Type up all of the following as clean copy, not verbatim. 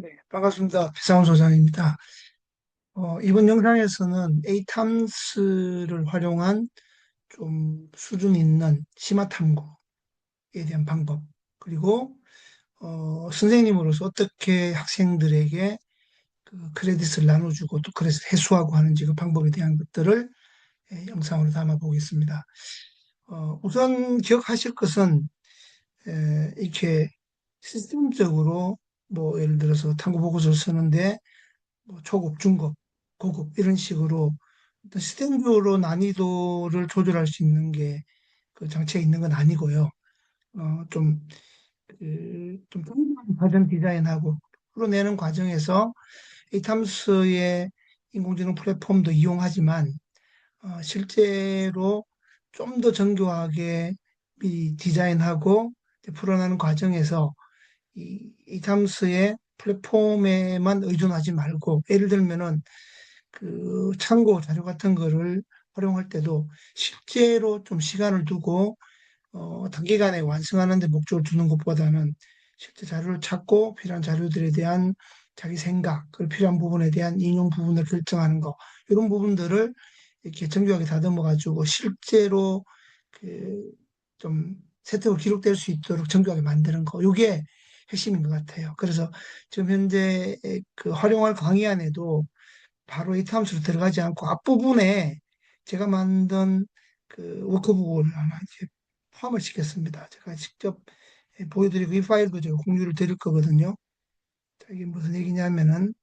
네, 반갑습니다. 배상훈 소장입니다. 이번 영상에서는 에이탐스를 활용한 좀 수준 있는 심화 탐구에 대한 방법, 그리고 선생님으로서 어떻게 학생들에게 그 크레딧을 나눠주고 또 그래서 해소하고 하는지 그 방법에 대한 것들을 영상으로 담아 보겠습니다. 우선 기억하실 것은 이렇게 시스템적으로 뭐 예를 들어서 탐구 보고서를 쓰는데 뭐 초급, 중급, 고급 이런 식으로 어떤 시스템적으로 난이도를 조절할 수 있는 게 그 장치가 있는 건 아니고요. 좀, 좀 평범한 과정 디자인하고 풀어내는 과정에서 이 탐스의 인공지능 플랫폼도 이용하지만 실제로 좀 더 정교하게 미리 디자인하고 이제 풀어나는 과정에서 이 탐스의 플랫폼에만 의존하지 말고 예를 들면은 그 참고 자료 같은 거를 활용할 때도 실제로 좀 시간을 두고 단기간에 완성하는 데 목적을 두는 것보다는 실제 자료를 찾고 필요한 자료들에 대한 자기 생각, 그 필요한 부분에 대한 인용 부분을 결정하는 거, 이런 부분들을 이렇게 정교하게 다듬어 가지고 실제로 그 좀 세트로 기록될 수 있도록 정교하게 만드는 거, 이게 핵심인 것 같아요. 그래서 지금 현재 그 활용할 강의 안에도 바로 이 탐수로 들어가지 않고 앞부분에 제가 만든 그 워크북을 하나 이제 포함을 시켰습니다. 제가 직접 보여드리고 이 파일도 제가 공유를 드릴 거거든요. 자, 이게 무슨 얘기냐면은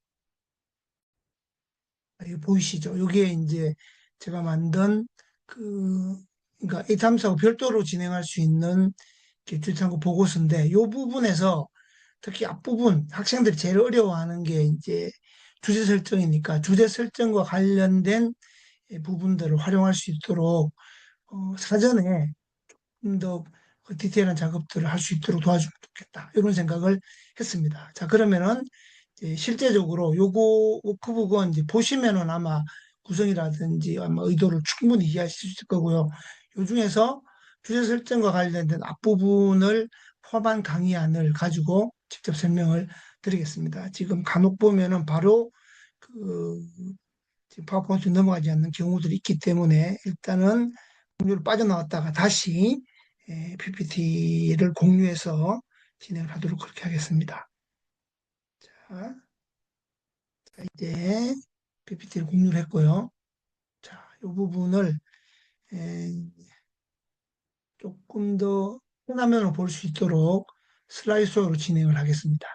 이거 보이시죠? 이게 이제 제가 만든 그 그러니까 이 탐사하고 별도로 진행할 수 있는 주기탐구 보고서인데 이 부분에서 특히 앞부분 학생들이 제일 어려워하는 게 이제 주제 설정이니까 주제 설정과 관련된 부분들을 활용할 수 있도록 사전에 좀 더 디테일한 작업들을 할 수 있도록 도와주면 좋겠다. 이런 생각을 했습니다. 자, 그러면은 이제 실제적으로 요거 워크북은 이제 보시면은 아마 구성이라든지 아마 의도를 충분히 이해하실 수 있을 거고요. 요 중에서 주제 설정과 관련된 앞부분을 포함한 강의안을 가지고 직접 설명을 드리겠습니다. 지금 간혹 보면은 바로 그 지금 파워포인트 넘어가지 않는 경우들이 있기 때문에 일단은 공유를 빠져나왔다가 다시 PPT를 공유해서 진행을 하도록 그렇게 하겠습니다. 자, 이제 PPT를 공유를 했고요. 자, 이 부분을 에, 조금 더 큰 화면으로 볼 수 있도록 슬라이드쇼로 진행을 하겠습니다.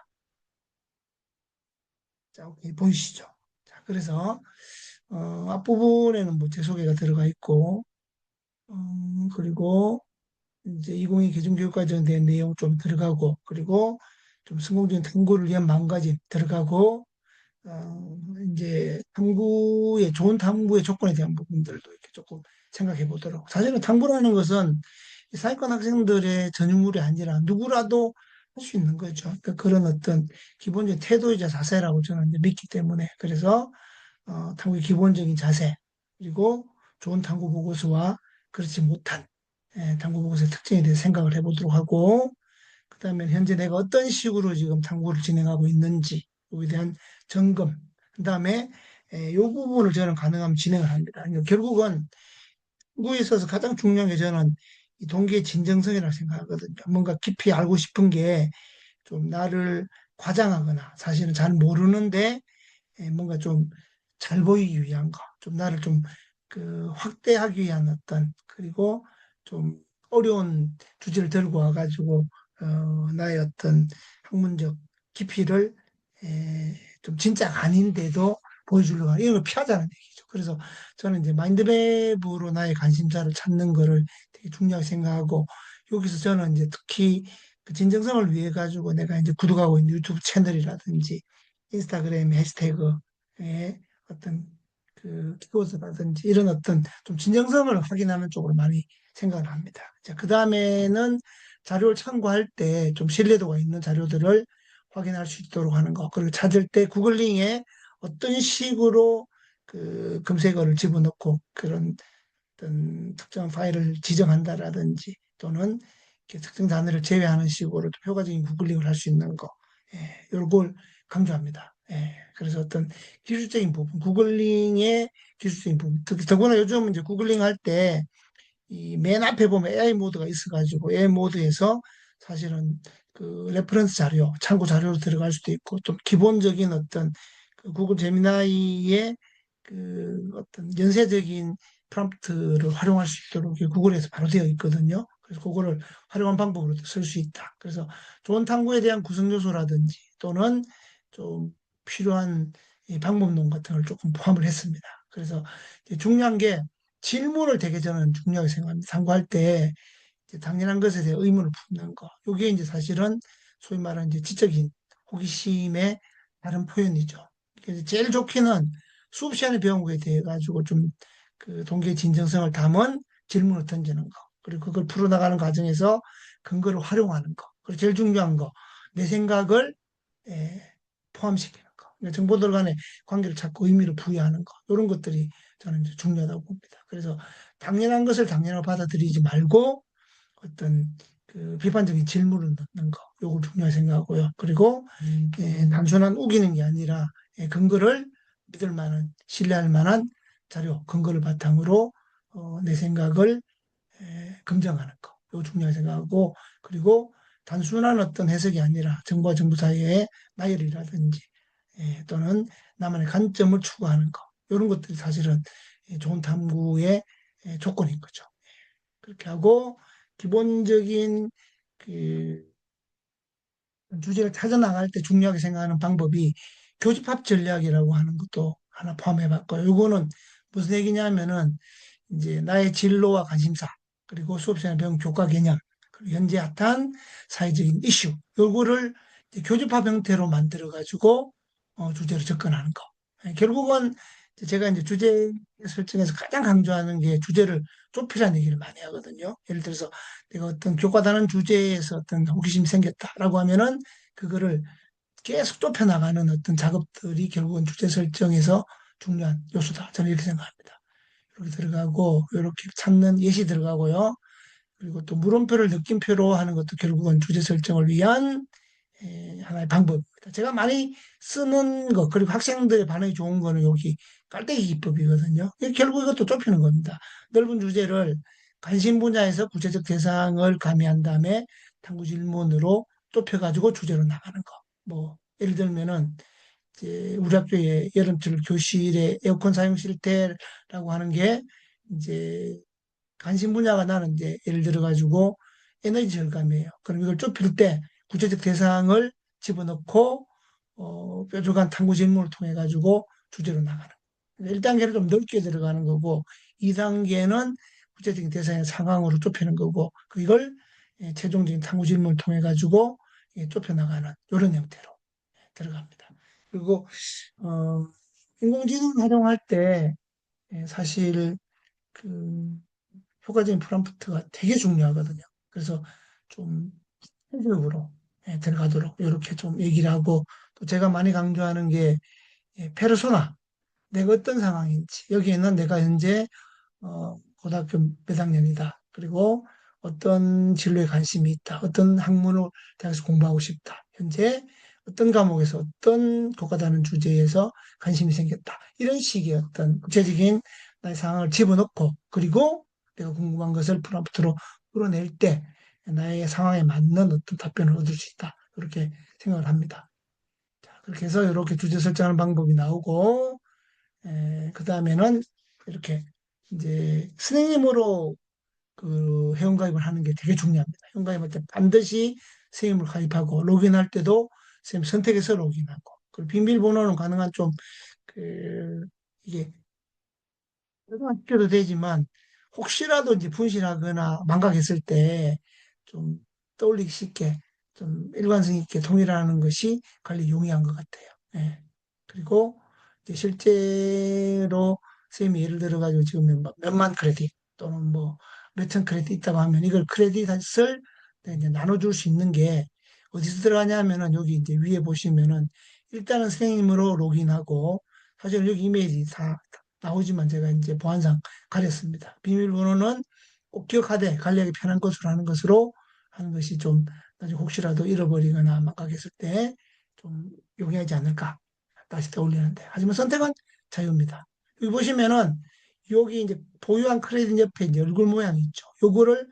자, 오케이, 보이시죠? 자, 그래서 앞부분에는 뭐 제 소개가 들어가 있고 그리고 이제 2022 개정교육과정에 대한 내용 좀 들어가고, 그리고 좀 성공적인 탐구를 위한 마음가짐 들어가고, 이제 탐구의, 좋은 탐구의 조건에 대한 부분들도 이렇게 조금 생각해 보도록. 사실은 탐구라는 것은 이 사회권 학생들의 전유물이 아니라 누구라도 할 수 있는 거죠. 그러니까 그런 어떤 기본적인 태도이자 자세라고 저는 이제 믿기 때문에. 그래서, 탐구의 기본적인 자세, 그리고 좋은 탐구 보고서와 그렇지 못한 탐구 보고서의 특징에 대해서 생각을 해보도록 하고, 그다음에 현재 내가 어떤 식으로 지금 탐구를 진행하고 있는지, 여기에 대한 점검, 그다음에 이 부분을 저는 가능하면 진행을 합니다. 그러니까 결국은 탐구에 있어서 가장 중요한 게 저는 이 동기의 진정성이라고 생각하거든요. 뭔가 깊이 알고 싶은 게 좀 나를 과장하거나 사실은 잘 모르는데 뭔가 좀 잘 보이기 위한 거, 좀 나를 좀 그 확대하기 위한 어떤, 그리고 좀 어려운 주제를 들고 와가지고 나의 어떤 학문적 깊이를 좀 진짜 아닌데도 보여주려고 하는 이런 걸 피하자는 얘기죠. 그래서 저는 이제 마인드맵으로 나의 관심사를 찾는 거를 되게 중요하게 생각하고, 여기서 저는 이제 특히 그 진정성을 위해 가지고 내가 이제 구독하고 있는 유튜브 채널이라든지 인스타그램 해시태그에 어떤 그 키워드라든지 이런 어떤 좀 진정성을 확인하는 쪽으로 많이 생각을 합니다. 자, 그 다음에는 자료를 참고할 때 좀 신뢰도가 있는 자료들을 확인할 수 있도록 하는 거. 그리고 찾을 때 구글링에 어떤 식으로 그 검색어를 집어넣고 그런 어떤 특정한 파일을 지정한다라든지 또는 이렇게 특정 단어를 제외하는 식으로 좀 효과적인 구글링을 할 수 있는 거. 요걸 강조합니다. 예, 그래서 어떤 기술적인 부분, 구글링의 기술적인 부분, 더구나 요즘 이제 구글링 할 때 이 맨 앞에 보면 AI 모드가 있어가지고 AI 모드에서 사실은 그 레퍼런스 자료, 참고 자료로 들어갈 수도 있고 좀 기본적인 어떤 그 구글 제미나이의 그 어떤 연쇄적인 프롬프트를 활용할 수 있도록 이게 구글에서 바로 되어 있거든요. 그래서 그거를 활용한 방법으로 쓸 수 있다. 그래서 좋은 탐구에 대한 구성 요소라든지 또는 좀 필요한 이 방법론 같은 걸 조금 포함을 했습니다. 그래서 이제 중요한 게 질문을 되게 저는 중요하게 생각합니다. 탐구할 때 이제 당연한 것에 대해 의문을 품는 거. 이게 이제 사실은 소위 말하는 이제 지적인 호기심의 다른 표현이죠. 그래서 제일 좋게는 수업 시간에 배운 거에 대해 가지고 좀 그 동기의 진정성을 담은 질문을 던지는 거. 그리고 그걸 풀어나가는 과정에서 근거를 활용하는 거. 그리고 제일 중요한 거. 내 생각을 예, 포함시키는 거. 그러니까 정보들 간의 관계를 찾고 의미를 부여하는 거. 이런 것들이 저는 이제 중요하다고 봅니다. 그래서 당연한 것을 당연하게 받아들이지 말고 어떤 그 비판적인 질문을 넣는 거, 요걸 중요하게 생각하고요. 그리고 단순한 우기는 게 아니라 근거를 믿을 만한, 신뢰할 만한 자료, 근거를 바탕으로 내 생각을 검증하는 거, 요거 중요하게 생각하고, 그리고 단순한 어떤 해석이 아니라 정보와 정보 사이의 나열이라든지 또는 나만의 관점을 추구하는 거, 이런 것들이 사실은 좋은 탐구의 조건인 거죠. 그렇게 하고 기본적인 그 주제를 찾아 나갈 때 중요하게 생각하는 방법이 교집합 전략이라고 하는 것도 하나 포함해 봤고요. 이거는 무슨 얘기냐면은 이제 나의 진로와 관심사, 그리고 수업 시간에 배운 교과 개념, 그리고 현재 핫한 사회적인 이슈, 요거를 이제 교집합 형태로 만들어 가지고 주제로 접근하는 거. 결국은 제가 이제 주제 설정에서 가장 강조하는 게 주제를 좁히라는 얘기를 많이 하거든요. 예를 들어서 내가 어떤 교과다른 주제에서 어떤 호기심이 생겼다라고 하면은 그거를 계속 좁혀나가는 어떤 작업들이 결국은 주제 설정에서 중요한 요소다. 저는 이렇게 생각합니다. 이렇게 들어가고, 이렇게 찾는 예시 들어가고요. 그리고 또 물음표를 느낌표로 하는 것도 결국은 주제 설정을 위한 하나의 방법입니다. 제가 많이 쓰는 것, 그리고 학생들의 반응이 좋은 거는 여기 깔때기 기법이거든요. 결국 이것도 좁히는 겁니다. 넓은 주제를 관심 분야에서 구체적 대상을 가미한 다음에 탐구 질문으로 좁혀가지고 주제로 나가는 거. 뭐, 예를 들면은, 이제 우리 학교의 여름철 교실에 에어컨 사용 실태라고 하는 게 이제 관심 분야가 나는 이제 예를 들어 가지고 에너지 절감이에요. 그럼 이걸 좁힐 때 구체적 대상을 집어넣고 뾰족한 탐구 질문을 통해 가지고 주제로 나가는. 1단계는 좀 넓게 들어가는 거고 2단계는 구체적인 대상의 상황으로 좁히는 거고 이걸 최종적인 탐구 질문을 통해 가지고 좁혀 나가는 이런 형태로 들어갑니다. 그리고 어, 인공지능 활용할 때 사실 그 효과적인 프롬프트가 되게 중요하거든요. 그래서 좀 체계적으로 들어가도록 이렇게 좀 얘기를 하고 또 제가 많이 강조하는 게 페르소나, 내가 어떤 상황인지 여기에는 내가 현재 고등학교 몇 학년이다. 그리고 어떤 진로에 관심이 있다. 어떤 학문을 대학에서 공부하고 싶다. 현재 어떤 과목에서 어떤 교과다는 주제에서 관심이 생겼다. 이런 식의 어떤 구체적인 나의 상황을 집어넣고 그리고 내가 궁금한 것을 프롬프트로 풀어낼 때 나의 상황에 맞는 어떤 답변을 얻을 수 있다. 그렇게 생각을 합니다. 자, 그렇게 해서 이렇게 주제 설정하는 방법이 나오고 그 다음에는 이렇게 이제 선생님으로 그 회원가입을 하는 게 되게 중요합니다. 회원가입할 때 반드시 선생님을 가입하고 로그인할 때도 선생님 선택해서 로그인하고 그리고 비밀번호는 가능한 좀 그 이게 시켜도 되지만 혹시라도 이제 분실하거나 망각했을 때 좀 떠올리기 쉽게 좀 일관성 있게 통일하는 것이 관리 용이한 것 같아요. 예. 그리고 이제 실제로 선생님이 예를 들어 가지고 지금 몇만 크레딧 또는 뭐 몇천 크레딧 있다고 하면 이걸 크레딧을 이제 나눠줄 수 있는 게 어디서 들어가냐면은 여기 이제 위에 보시면은 일단은 선생님으로 로그인하고 사실 여기 이메일이 다 나오지만 제가 이제 보안상 가렸습니다. 비밀번호는 꼭 기억하되 관리하기 편한 것으로 하는 것으로 하는 것이 좀 나중에 혹시라도 잃어버리거나 망각했을 때 좀 용이하지 않을까. 다시 떠올리는데. 하지만 선택은 자유입니다. 여기 보시면은 여기 이제 보유한 크레딧 옆에 이제 얼굴 모양이 있죠. 요거를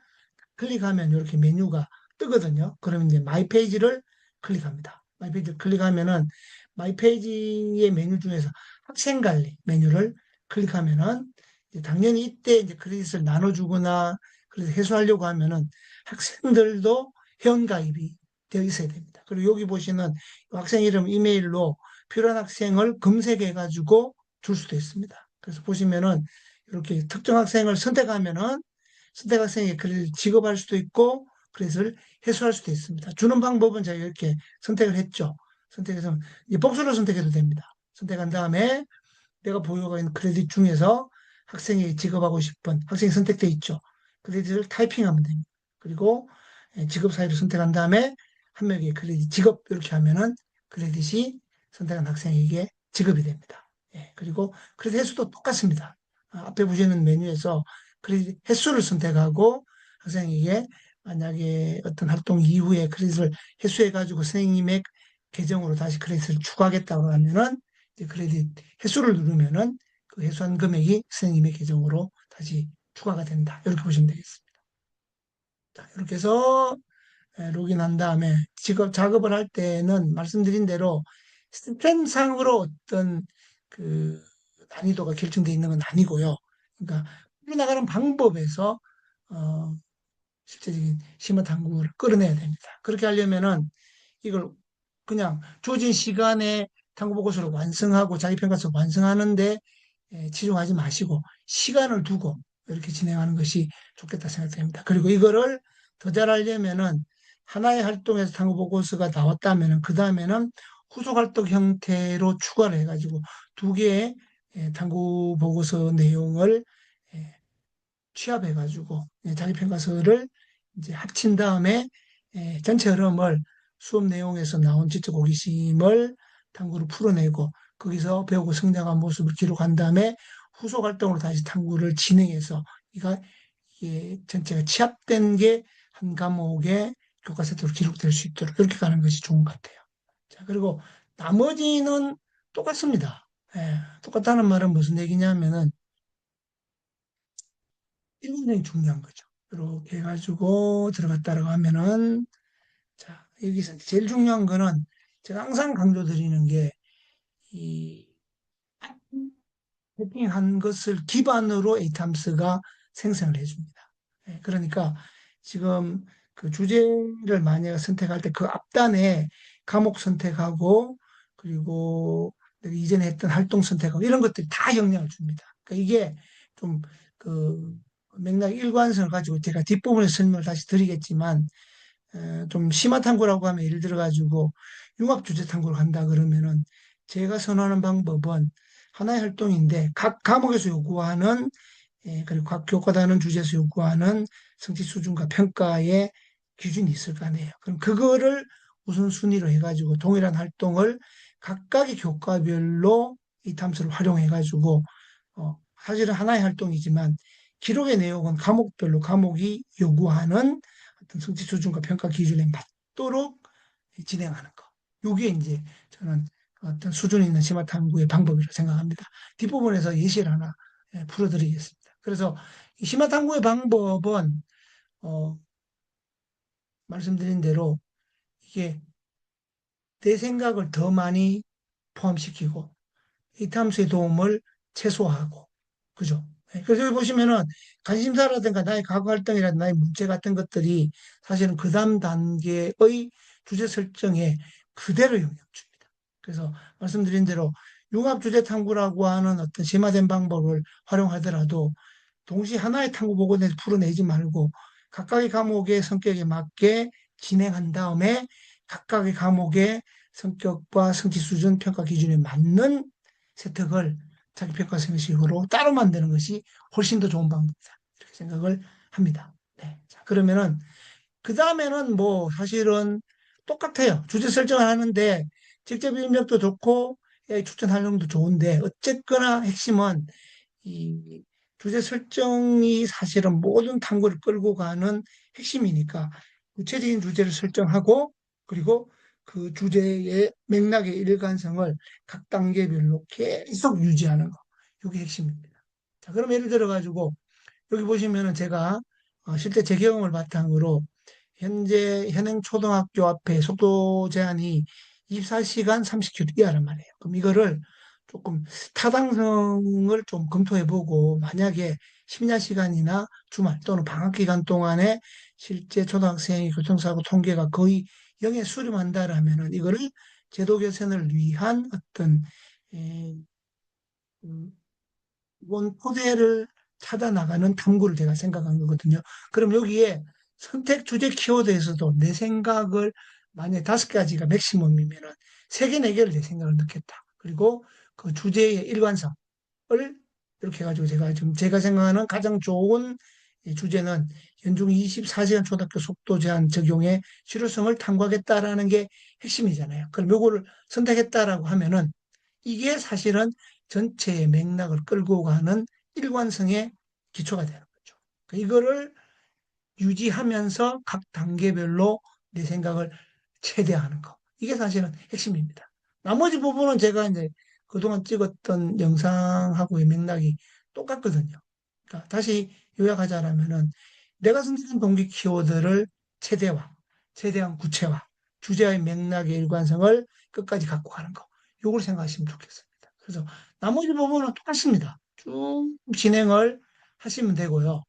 클릭하면 이렇게 메뉴가 뜨거든요. 그러면 이제 마이 페이지를 클릭합니다. 마이 페이지를 클릭하면은 마이 페이지의 메뉴 중에서 학생 관리 메뉴를 클릭하면은 이제 당연히 이때 이제 크레딧을 나눠주거나 그래서 해소하려고 하면은 학생들도 회원 가입이 되어 있어야 됩니다. 그리고 여기 보시는 학생 이름 이메일로 필요한 학생을 검색해 가지고 줄 수도 있습니다. 그래서 보시면은 이렇게 특정 학생을 선택하면은 선택 학생이 글을 지급할 수도 있고 그래서 해소할 수도 있습니다. 주는 방법은 제가 이렇게 선택을 했죠. 선택해서 이제 복수를 선택해도 됩니다. 선택한 다음에 내가 보유하고 있는 크레딧 중에서 학생이 지급하고 싶은 학생이 선택돼 있죠. 크레딧을 타이핑하면 됩니다. 그리고 지급 사이를 선택한 다음에 한 명에게 크레딧 지급 이렇게 하면은 크레딧이 선택한 학생에게 지급이 됩니다. 예, 그리고 크레딧 횟수도 똑같습니다. 앞에 보시는 메뉴에서 크레딧 횟수를 선택하고 학생에게 만약에 어떤 활동 이후에 크레딧을 회수해가지고 선생님의 계정으로 다시 크레딧을 추가하겠다고 하면은 이제 크레딧 횟수를 누르면은 그 회수한 금액이 선생님의 계정으로 다시 추가가 된다. 이렇게 보시면 되겠습니다. 자, 이렇게 해서 로그인한 다음에 작업을 할 때는 말씀드린 대로 시스템상으로 어떤 그 난이도가 결정되어 있는 건 아니고요. 그러니까 풀어나가는 방법에서 어, 실제적인 심화 탐구를 끌어내야 됩니다. 그렇게 하려면은 이걸 그냥 주어진 시간에 탐구 보고서를 완성하고 자기평가서 완성하는데 치중하지 마시고 시간을 두고 이렇게 진행하는 것이 좋겠다 생각됩니다. 그리고 이거를 더 잘하려면은 하나의 활동에서 탐구 보고서가 나왔다면은 그 다음에는 후속 활동 형태로 추가를 해가지고 두 개의 탐구 보고서 내용을 예, 취합해가지고 자기평가서를 이제 합친 다음에 전체 흐름을 수업 내용에서 나온 지적 호기심을 탐구로 풀어내고 거기서 배우고 성장한 모습을 기록한 다음에 후속 활동으로 다시 탐구를 진행해서 이게 전체가 취합된 게 한 과목의 교과 세트로 기록될 수 있도록 그렇게 가는 것이 좋은 것 같아요. 자, 그리고 나머지는 똑같습니다. 똑같다는 말은 무슨 얘기냐면은 굉장히 중요한 거죠. 이렇게 해가지고 들어갔다라고 하면은, 자, 여기서 제일 중요한 거는 제가 항상 강조드리는 게, 이, 세팅한 것을 기반으로 에이탐스가 생성을 해줍니다. 그러니까 지금 그 주제를 만약에 선택할 때 그 앞단에 과목 선택하고 그리고 내가 이전에 했던 활동 선택하고 이런 것들이 다 영향을 줍니다. 그러니까 이게 좀 그 맥락 일관성을 가지고 제가 뒷부분에 설명을 다시 드리겠지만 좀 심화 탐구라고 하면 예를 들어 가지고 융합 주제 탐구를 한다 그러면은 제가 선호하는 방법은 하나의 활동인데 각 과목에서 요구하는 그리고 각 교과단원 주제에서 요구하는 성취 수준과 평가의 기준이 있을 거 아니에요. 그럼 그거를 우선순위로 해가지고 동일한 활동을 각각의 교과별로 이 탐수를 활용해가지고 사실은 하나의 활동이지만 기록의 내용은 과목별로 과목이 요구하는 어떤 성취 수준과 평가 기준에 맞도록 진행하는 거. 요게 이제 저는 어떤 수준 있는 심화 탐구의 방법이라고 생각합니다. 뒷부분에서 예시를 하나 풀어드리겠습니다. 그래서 이 심화 탐구의 방법은 어, 말씀드린 대로 이게 내 생각을 더 많이 포함시키고 이 탐수의 도움을 최소화하고 그죠? 그래서 여기 보시면은 관심사라든가 나의 과거 활동이라든가 나의 문제 같은 것들이 사실은 그 다음 단계의 주제 설정에 그대로 영향 줍니다. 그래서 말씀드린 대로 융합 주제 탐구라고 하는 어떤 심화된 방법을 활용하더라도 동시에 하나의 탐구 보고내서 풀어내지 말고 각각의 과목의 성격에 맞게 진행한 다음에 각각의 과목의 성격과 성취 수준 평가 기준에 맞는 세특을 자기 평가 형식으로 따로 만드는 것이 훨씬 더 좋은 방법이다. 이렇게 생각을 합니다. 네. 자, 그러면은 그 다음에는 뭐 사실은 똑같아요. 주제 설정을 하는데 직접 입력도 좋고 AI 추천 활용도 좋은데 어쨌거나 핵심은 이 주제 설정이 사실은 모든 탐구를 끌고 가는 핵심이니까 구체적인 주제를 설정하고 그리고 그 주제의 맥락의 일관성을 각 단계별로 계속 유지하는 거. 이게 핵심입니다. 자, 그럼 예를 들어 가지고 여기 보시면은 제가 실제 제 경험을 바탕으로 현재 현행 초등학교 앞에 속도 제한이 24시간 30km 이하란 말이에요. 그럼 이거를 조금 타당성을 좀 검토해 보고 만약에 심야 시간이나 주말 또는 방학 기간 동안에 실제 초등학생의 교통사고 통계가 거의 0에 수렴한다라면은 이거를 제도 개선을 위한 어떤 에, 음, 원 토대를 찾아 나가는 탐구를 제가 생각한 거거든요. 그럼 여기에 선택 주제 키워드에서도 내 생각을 만약에 5가지가 맥시멈이면은 3개, 4개를 내 생각을 넣겠다. 그리고 그 주제의 일관성을 이렇게 해가지고 제가 지금 제가 생각하는 가장 좋은 이 주제는 연중 24시간 초등학교 속도 제한 적용의 실효성을 탐구하겠다라는 게 핵심이잖아요. 그럼 요거를 선택했다라고 하면은 이게 사실은 전체의 맥락을 끌고 가는 일관성의 기초가 되는 거죠. 이거를 유지하면서 각 단계별로 내 생각을 최대화하는 거. 이게 사실은 핵심입니다. 나머지 부분은 제가 이제 그동안 찍었던 영상하고의 맥락이 똑같거든요. 그러니까 다시 요약하자면은 내가 선택한 동기 키워드를 최대화, 최대한 구체화, 주제의 맥락의 일관성을 끝까지 갖고 가는 거. 요걸 생각하시면 좋겠습니다. 그래서 나머지 부분은 똑같습니다. 쭉 진행을 하시면 되고요.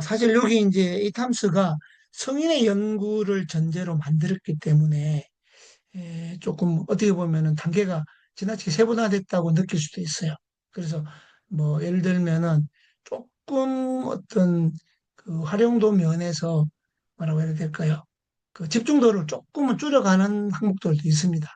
사실 여기 이제 이 탐스가 성인의 연구를 전제로 만들었기 때문에 조금 어떻게 보면은 단계가 지나치게 세분화됐다고 느낄 수도 있어요. 그래서 뭐 예를 들면은 조금 어떤 그 활용도 면에서 뭐라고 해야 될까요? 그 집중도를 조금은 줄여가는 항목들도 있습니다.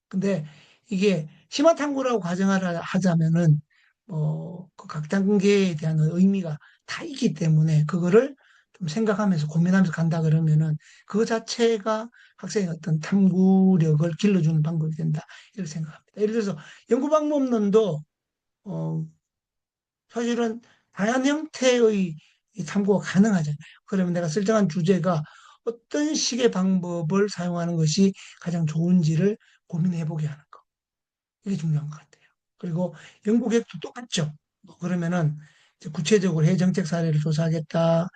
근데 이게 심화 탐구라고 가정하라 하자면은 그 각 단계에 대한 의미가 다 있기 때문에 그거를 좀 생각하면서 고민하면서 간다 그러면은 그 자체가 학생의 어떤 탐구력을 길러주는 방법이 된다. 이렇게 생각합니다. 예를 들어서 연구 방법론도 어, 사실은 다양한 형태의 이 탐구가 가능하잖아요. 그러면 내가 설정한 주제가 어떤 식의 방법을 사용하는 것이 가장 좋은지를 고민해 보게 하는 거. 이게 중요한 것 같아요. 그리고 연구 계획도 똑같죠. 뭐 그러면은 이제 구체적으로 해외 정책 사례를 조사하겠다.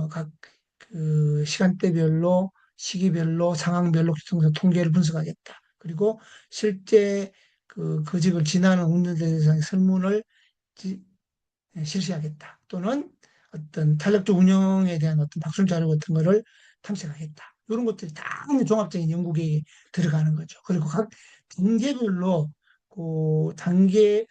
각 그 시간대별로 시기별로 상황별로 기성서 통계를 분석하겠다. 그리고 실제 그 직을 지나는 운전자 대상의 설문을 실시하겠다. 또는 어떤 탄력적 운영에 대한 어떤 박순 자료 같은 거를 탐색하겠다. 이런 것들이 다 종합적인 연구계획에 들어가는 거죠. 그리고 각 단계별로 그 단계의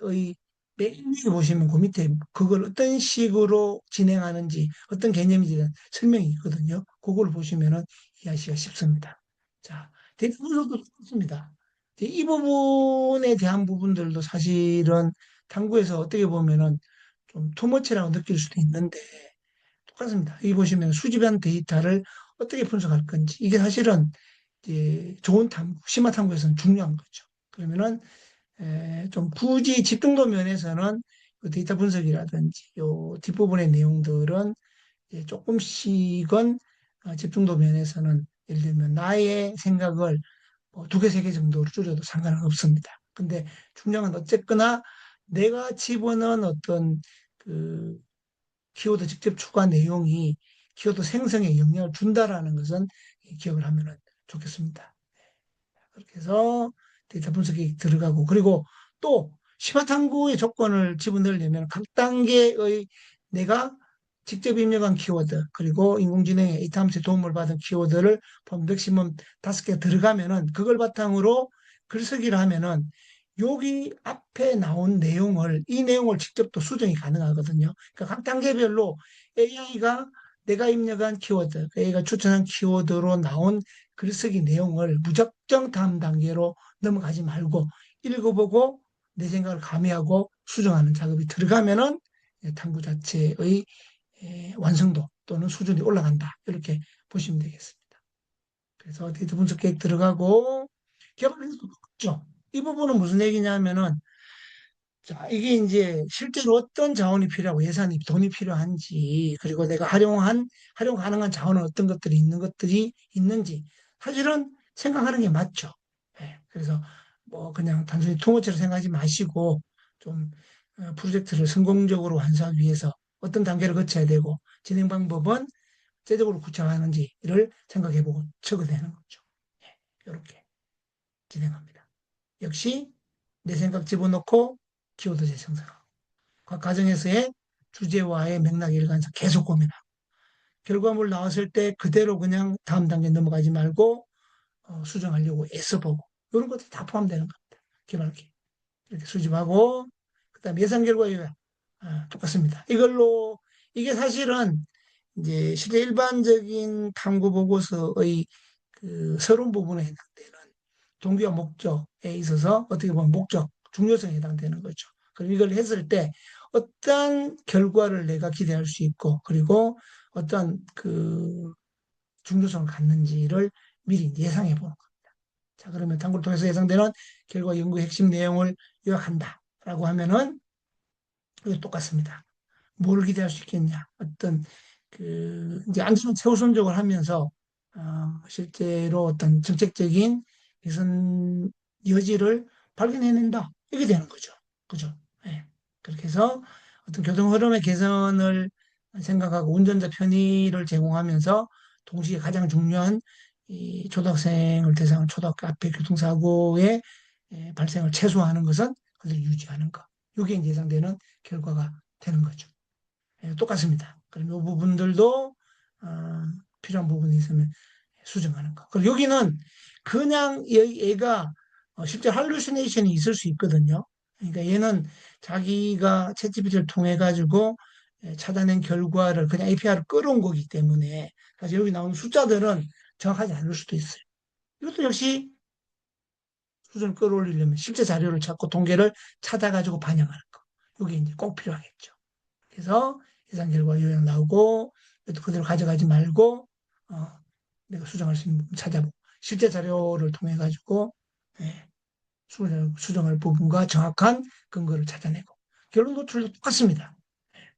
맨 위에 보시면 그 밑에 그걸 어떤 식으로 진행하는지 어떤 개념인지에 대한 설명이 있거든요. 그걸 보시면은 이해하기가 쉽습니다. 자, 데이터 분석도 똑같습니다. 이 부분에 대한 부분들도 사실은 탐구에서 어떻게 보면은 좀 투머치라고 느낄 수도 있는데 똑같습니다. 여기 보시면 수집한 데이터를 어떻게 분석할 건지 이게 사실은 이제 좋은 탐구, 심화 탐구에서는 중요한 거죠. 그러면은 좀 굳이 집중도 면에서는 그 데이터 분석이라든지 요 뒷부분의 내용들은 조금씩은 집중도 면에서는 예를 들면 나의 생각을 뭐 2개, 3개 정도로 줄여도 상관은 없습니다. 근데 중요한 건 어쨌거나 내가 집어넣은 어떤 그 키워드 직접 추가 내용이 키워드 생성에 영향을 준다라는 것은 기억을 하면 좋겠습니다. 그렇게 해서 데이터 분석이 들어가고 그리고 또 심화 탐구의 조건을 집어넣으려면 각 단계의 내가 직접 입력한 키워드 그리고 인공지능의 이탐스에 도움을 받은 키워드를 맥시멈 5개 들어가면은 그걸 바탕으로 글쓰기를 하면은 여기 앞에 나온 내용을 이 내용을 직접 또 수정이 가능하거든요. 그러니까 각 단계별로 AI가 내가 입력한 키워드, AI가 추천한 키워드로 나온 글쓰기 내용을 무작정 다음 단계로 넘어가지 말고 읽어보고 내 생각을 가미하고 수정하는 작업이 들어가면은 탐구 자체의 완성도 또는 수준이 올라간다. 이렇게 보시면 되겠습니다. 그래서 데이터 분석 계획 들어가고 개발에서도 똑같죠. 이 부분은 무슨 얘기냐면은 자, 이게 이제 실제로 어떤 자원이 필요하고 예산이 돈이 필요한지, 그리고 내가 활용 가능한 자원은 어떤 것들이 있는 것들이 있는지, 사실은 생각하는 게 맞죠. 예, 그래서 뭐 그냥 단순히 투머치로 생각하지 마시고, 좀 프로젝트를 성공적으로 완수하기 위해서 어떤 단계를 거쳐야 되고, 진행 방법은 구체적으로 구체화하는지를 생각해보고 적어내는 거죠. 예, 이렇게 진행합니다. 역시 내 생각 집어넣고 키워드 재생성하고 각 과정에서의 주제와의 맥락 일관성 계속 고민하고 결과물 나왔을 때 그대로 그냥 다음 단계 넘어가지 말고 수정하려고 애써보고 이런 것들이 다 포함되는 겁니다. 기말기 이렇게 수집하고 그다음 예상 결과 요약 똑같습니다. 이걸로 이게 사실은 이제 실제 일반적인 탐구 보고서의 그 서론 부분에 해당되는 동기와 목적에 있어서 어떻게 보면 목적, 중요성에 해당되는 거죠. 그리고 이걸 했을 때 어떤 결과를 내가 기대할 수 있고 그리고 어떤 그 중요성을 갖는지를 미리 예상해 보는 겁니다. 자, 그러면 탐구를 통해서 예상되는 결과 연구의 핵심 내용을 요약한다라고 하면은 이게 똑같습니다. 뭘 기대할 수 있겠냐. 어떤 그 이제 안전 최우선적으로 하면서 실제로 어떤 정책적인 개선 여지를 발견해낸다. 이게 되는 거죠. 그죠? 예. 그렇게 해서 어떤 교통 흐름의 개선을 생각하고 운전자 편의를 제공하면서 동시에 가장 중요한 이 초등학생을 대상으로 초등학교 앞에 교통사고의 발생을 최소화하는 것은 그걸 유지하는 것. 이게 이제 예상되는 결과가 되는 거죠. 예, 똑같습니다. 그럼 이 부분들도 어, 필요한 부분이 있으면 수정하는 거. 그리고 여기는 그냥 얘가 실제 할루시네이션이 있을 수 있거든요. 그러니까 얘는 자기가 챗GPT를 통해 가지고 찾아낸 결과를 그냥 API를 끌어온 거기 때문에 사실 여기 나오는 숫자들은 정확하지 않을 수도 있어요. 이것도 역시 수준을 끌어올리려면 실제 자료를 찾고 통계를 찾아가지고 반영하는 거. 이게 이제 꼭 필요하겠죠. 그래서 예상 결과 요약 나오고 또 그대로 가져가지 말고 어, 내가 수정할 수 있는 부분 찾아보고 실제 자료를 통해 가지고 예, 수정할 부분과 정확한 근거를 찾아내고 결론 도출도 똑같습니다.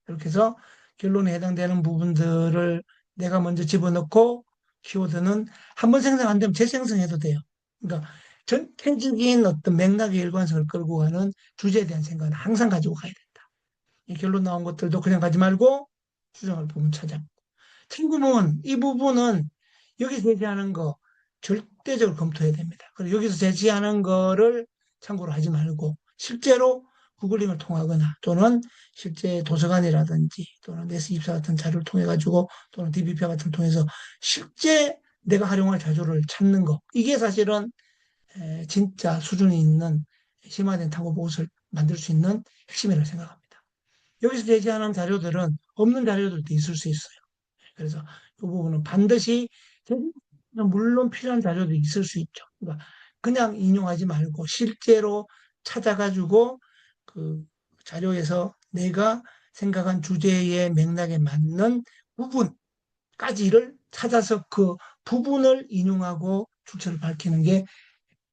이렇게 해서 결론에 해당되는 부분들을 내가 먼저 집어넣고 키워드는 한 번 생성 안 되면 재생성해도 돼요. 그러니까 전체적인 어떤 맥락의 일관성을 끌고 가는 주제에 대한 생각은 항상 가지고 가야 된다. 이 결론 나온 것들도 그냥 가지 말고 수정할 부분 찾아. 탱구문 이 부분은 여기서 제시하는 거 절대적으로 검토해야 됩니다. 그리고 여기서 제시하는 거를 참고로 하지 말고 실제로 구글링을 통하거나 또는 실제 도서관이라든지 또는 네스입사 같은 자료를 통해 가지고 또는 DBP 같은 걸 통해서 실제 내가 활용할 자료를 찾는 거 이게 사실은 진짜 수준이 있는 심화된 탐구 보고서를 만들 수 있는 핵심이라고 생각합니다. 여기서 제시하는 자료들은 없는 자료들도 있을 수 있어요. 그래서 이 부분은 반드시 물론 필요한 자료도 있을 수 있죠. 그러니까 그냥 인용하지 말고 실제로 찾아가지고 그 자료에서 내가 생각한 주제의 맥락에 맞는 부분까지를 찾아서 그 부분을 인용하고 출처를 밝히는 게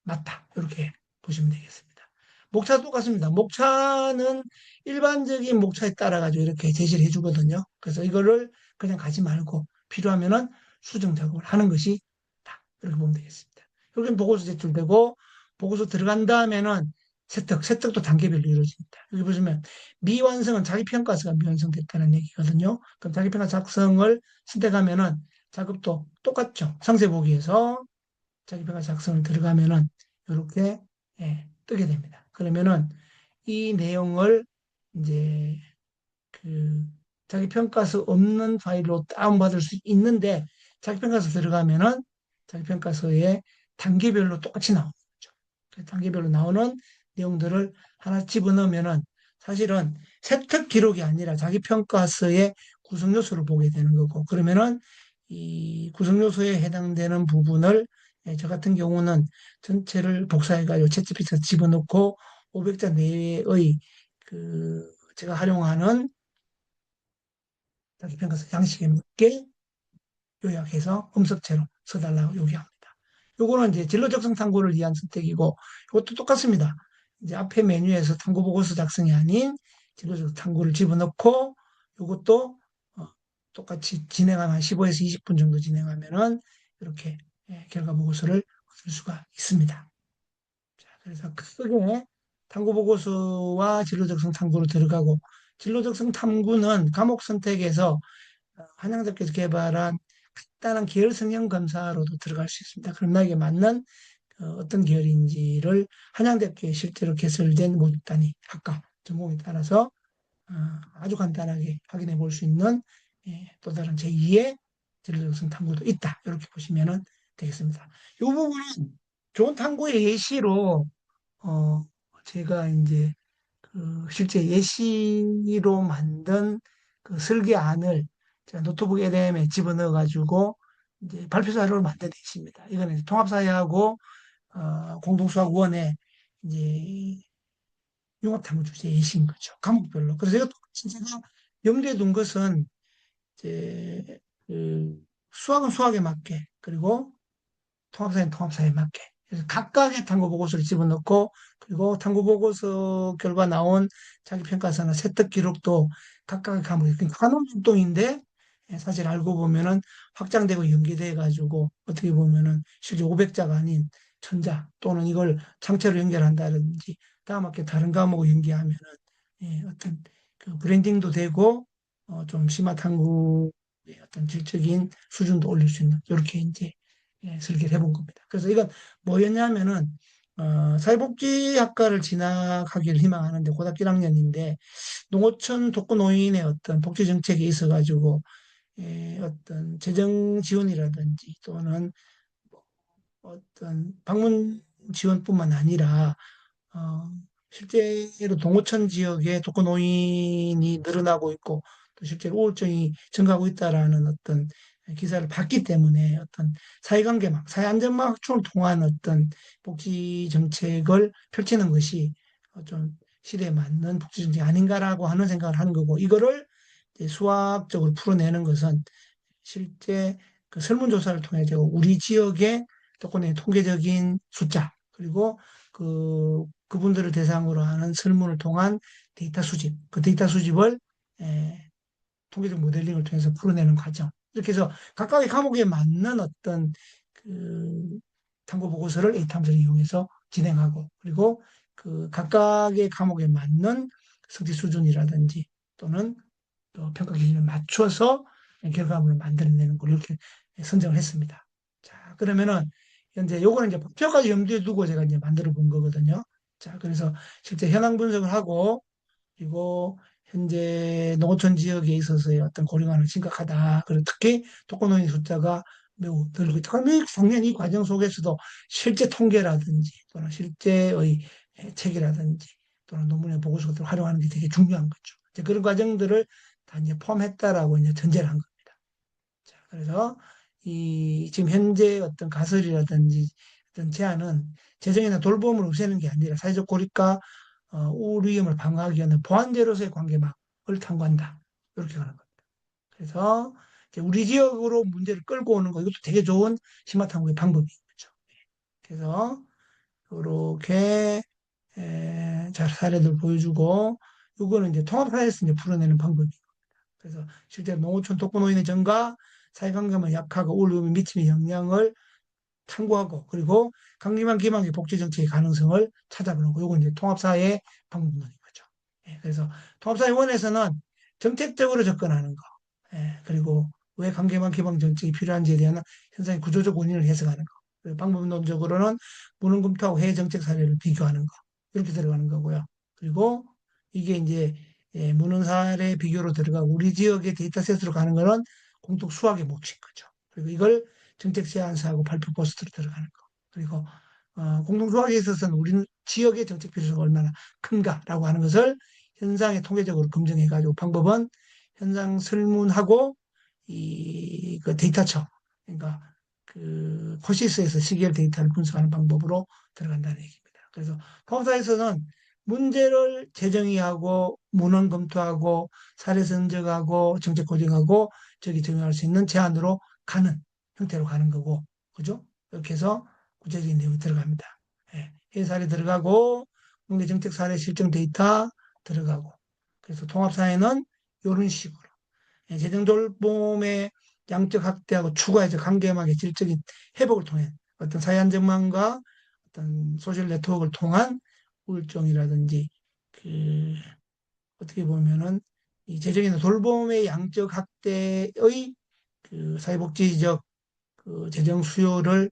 맞다. 이렇게 보시면 되겠습니다. 목차도 똑같습니다. 목차는 일반적인 목차에 따라 가지고 이렇게 제시를 해주거든요. 그래서 이거를 그냥 가지 말고 필요하면은 수정 작업을 하는 것이 다 이렇게 보면 되겠습니다. 이렇게 보고서 제출되고 보고서 들어간 다음에는 세특도 단계별로 이루어집니다. 여기 보시면 미완성은 자기평가서가 미완성됐다는 얘기거든요. 그럼 자기평가 작성을 선택하면은 작업도 똑같죠. 상세 보기에서 자기평가 작성을 들어가면은 이렇게 뜨게 됩니다. 그러면은 이 내용을 이제 그 자기평가서 없는 파일로 다운받을 수 있는데 자기평가서 들어가면은 자기평가서에 단계별로 똑같이 나오는 거죠. 그 단계별로 나오는 내용들을 하나 집어넣으면은 사실은 세특 기록이 아니라 자기평가서의 구성 요소를 보게 되는 거고 그러면은 이 구성 요소에 해당되는 부분을 저 같은 경우는 전체를 복사해가지고 챗GPT에 집어넣고 500자 내외의 그 제가 활용하는 자기평가서 양식에 맞게 요약해서 음석체로 써달라고 요구합니다. 요거는 이제 진로 적성 탐구를 위한 선택이고 이것도 똑같습니다. 이제 앞에 메뉴에서 탐구 보고서 작성이 아닌 진로적 탐구를 집어넣고 이것도 어, 똑같이 진행하면 한 15에서 20분 정도 진행하면은 이렇게 결과 보고서를 얻을 수가 있습니다. 자, 그래서 크게 탐구 보고서와 진로적성 탐구로 들어가고 진로적성 탐구는 과목 선택에서 한양대학교에서 개발한 간단한 계열 성형 검사로도 들어갈 수 있습니다. 그럼 나에게 맞는 어떤 계열인지를 한양대학교에 실제로 개설된 모집 단위 학과 전공에 따라서 아주 간단하게 확인해 볼 수 있는 또 다른 제2의 진로적성 탐구도 있다. 이렇게 보시면 되겠습니다. 이 부분은 좋은 탐구의 예시로 어, 제가 이제 그 실제 예시로 만든 그 설계안을 제가 노트북 LM에 집어넣어 가지고 이제 발표 자료를 만든 데 있습니다. 이거는 이제 통합사회하고 공동수학원의 이제 융합탐구 주제 예시인 거죠. 과목별로. 그래서 제가 제가 염두에 둔 것은 이제 그 수학은 수학에 맞게 그리고 통합사회는 통합사회에 맞게. 그래서 각각의 탐구 보고서를 집어넣고 그리고 탐구 보고서 결과 나온 자기 평가서나 세특 기록도 각각의 과목에 그러니까 한원 활동인데 사실 알고 보면은 확장되고 연계돼 가지고 어떻게 보면은 실제 500자가 아닌 1000자 또는 이걸 창체로 연결한다든지 다음학기 다른 과목을 연계하면은 어떤 그 브랜딩도 되고 좀 심화 탐구의 어떤 질적인 수준도 올릴 수 있는 이렇게 이제 설계를 해본 겁니다. 그래서 이건 뭐였냐면은 사회복지학과를 진학하기를 희망하는데 고등학교 1학년인데 농어촌 독거노인의 어떤 복지 정책이 있어가지고 어떤 재정 지원이라든지 또는 뭐 어떤 방문 지원뿐만 아니라 어, 실제로 동어촌 지역에 독거노인이 늘어나고 있고 또 실제로 우울증이 증가하고 있다라는 어떤 기사를 봤기 때문에 어떤 사회관계망, 사회안전망 확충을 통한 어떤 복지 정책을 펼치는 것이 좀 시대에 맞는 복지 정책이 아닌가라고 하는 생각을 하는 거고 이거를 이제 수학적으로 풀어내는 것은 실제 그 설문조사를 통해 서 우리 지역의 독거노인 통계적인 숫자 그리고 그분들을 대상으로 하는 설문을 통한 데이터 수집, 그 데이터 수집을 에, 통계적 모델링을 통해서 풀어내는 과정. 이렇게 해서 각각의 과목에 맞는 어떤 그 탐구 보고서를 A탐사를 이용해서 진행하고 그리고 그 각각의 과목에 맞는 성취 수준이라든지 또는 또 평가 기준을 맞춰서 결과물을 만들어내는 걸 이렇게 선정을 했습니다. 자, 그러면은 현재 요거는 이제 목표까지 염두에 두고 제가 이제 만들어 본 거거든요. 자, 그래서 실제 현황 분석을 하고 그리고 현재 농어촌 지역에 있어서의 어떤 고령화는 심각하다. 그리고 특히 독거노인 숫자가 매우 늘고 있다. 그러면 당연히 이 과정 속에서도 실제 통계라든지 또는 실제의 책이라든지 또는 논문의 보고서 같은 걸 활용하는 게 되게 중요한 거죠. 이제 그런 과정들을 다 이제 포함했다라고 이제 전제를 한 겁니다. 자, 그래서 이 지금 현재 어떤 가설이라든지 어떤 제안은 재정이나 돌봄을 없애는 게 아니라 사회적 고립과 우울 위험을 방어하기 위한 보완제로서의 관계망을 탐구한다. 이렇게 가는 겁니다. 그래서 이제 우리 지역으로 문제를 끌고 오는 거 이것도 되게 좋은 심화 탐구의 방법인 거죠. 그래서 이렇게 자 사례들 보여주고 이거는 이제 통합사회에서 이제 풀어내는 방법이고 그래서 실제로 농어촌 독거노인의 증가, 사회관계망 약화가 우울 위험에 미치는 영향을 탐구하고 그리고 강림한 기망의 복지 정책의 가능성을 찾아보는 거. 요건 이제 통합사회 방법론인 거죠. 그래서 통합사회원에서는 정책적으로 접근하는 거. 그리고 왜 강경한 기방 정책이 필요한지에 대한 현상의 구조적 원인을 해석하는 거. 그리고 방법론적으로는 무능 검토하고 해외 정책 사례를 비교하는 거. 이렇게 들어가는 거고요. 그리고 이게 이제 무능 사례 비교로 들어가고 우리 지역의 데이터셋으로 가는 거는 공통 수학의 몫인 거죠. 그리고 이걸 정책 제안서하고 발표 포스트로 들어가는 거. 그리고 공동 수학에 있어서는 우리 지역의 정책 필요성이 얼마나 큰가라고 하는 것을 현상에 통계적으로 검증해 가지고 방법은 현상 설문하고 그 데이터처 그러니까 그 코시스에서 시계열 데이터를 분석하는 방법으로 들어간다는 얘기입니다. 그래서 통합사에서는 문제를 재정의하고 문헌 검토하고 사례 선적하고 정책 고정하고 저기 적용할 수 있는 제안으로 가는 형태로 가는 거고 그죠? 이렇게 해서 구체적인 내용이 들어갑니다. 예, 해설이 들어가고 국내 정책 사례 실정 데이터 들어가고. 그래서 통합사회는 이런 식으로. 재정 돌봄의 양적 확대하고 추가해서 관계망의 질적인 회복을 통해 어떤 사회 안정망과 어떤 소셜 네트워크를 통한 우울증이라든지 그 어떻게 보면은 이 재정이나 돌봄의 양적 확대의 그 사회복지적 그 재정 수요를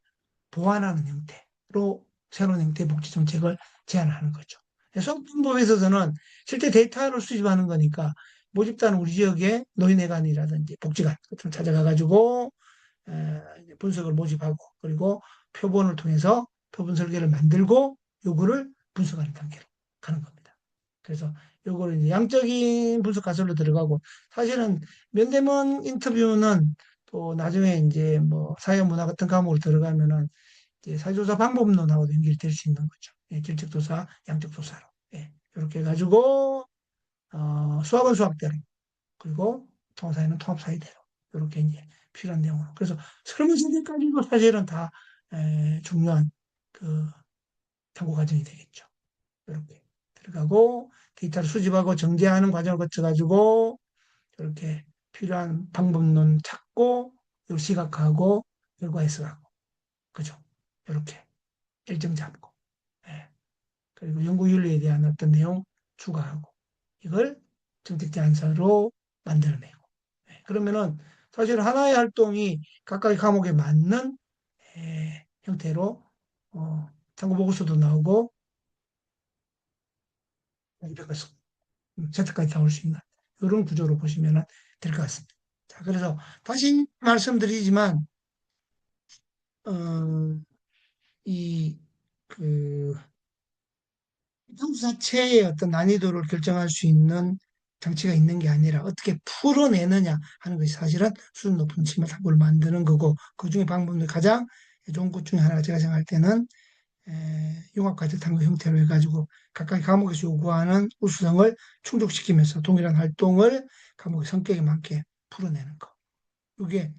보완하는 형태로 새로운 형태의 복지 정책을 제안하는 거죠. 소통법에 있어서는 실제 데이터를 수집하는 거니까 모집단은 우리 지역의 노인회관이라든지 복지관 같은 데 찾아가가지고 분석을 모집하고 그리고 표본을 통해서 표본 설계를 만들고 요거를 분석하는 단계로 가는 겁니다. 그래서 요거를 이제 양적인 분석 가설로 들어가고 사실은 면대면 인터뷰는 또 나중에 이제 뭐 사회문화 같은 과목으로 들어가면은 이제 사회조사 방법론하고도 연결될 수 있는 거죠. 예, 질적조사, 양적조사로. 예, 이렇게 해가지고 수학은 수학대로 그리고 통사회는 통합사회대로 이렇게 이제 필요한 내용으로. 그래서 설문조사까지도 사실은 다 중요한 그 탐구 과정이 되겠죠. 이렇게 들어가고 데이터를 수집하고 정제하는 과정을 거쳐가지고 이렇게 필요한 방법론 찾고 시각화하고 결과 해석하고 그죠? 이렇게 일정 잡고 예. 그리고 연구윤리에 대한 어떤 내용 추가하고 이걸 정책 제안서로 만들어내고 그러면은 사실 하나의 활동이 각각의 과목에 맞는 형태로 탐구 보고서도 나오고 이렇게 세트까지 나올 수 있는 이런 구조로 보시면 될 것 같습니다. 자, 그래서 다시 말씀드리지만 어, 이그 탐구 자체의 어떤 난이도를 결정할 수 있는 장치가 있는 게 아니라 어떻게 풀어내느냐 하는 것이 사실은 수준 높은 치매 탐구를 만드는 거고 그 중에 방법은 가장 좋은 것 중에 하나가 제가 생각할 때는 융합과제 탐구 형태로 해가지고 각각 과목에서 요구하는 우수성을 충족시키면서 동일한 활동을 과목의 성격에 맞게 풀어내는 거. 이게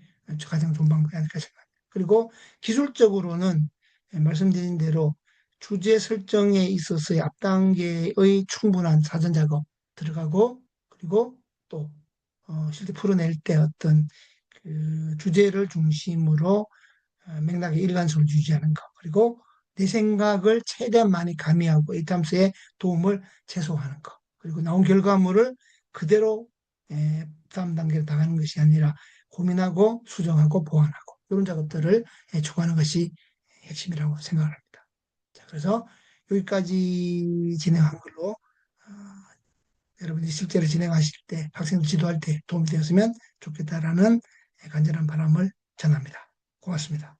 가장 좋은 방법이 아닐까 생각합니다. 그리고 기술적으로는 말씀드린 대로 주제 설정에 있어서의 앞단계의 충분한 사전 작업 들어가고 그리고 또 실제 풀어낼 때 어떤 그 주제를 중심으로 맥락의 일관성을 유지하는 것 그리고 내 생각을 최대한 많이 가미하고 이 탐수에 도움을 최소화하는 것 그리고 나온 결과물을 그대로 다음 단계로 나가는 것이 아니라 고민하고 수정하고 보완하고 이런 작업들을 추구하는 것이 핵심이라고 생각을 합니다. 자, 그래서 여기까지 진행한 걸로 여러분이 실제로 진행하실 때 학생들 지도할 때 도움이 되었으면 좋겠다라는 간절한 바람을 전합니다. 고맙습니다.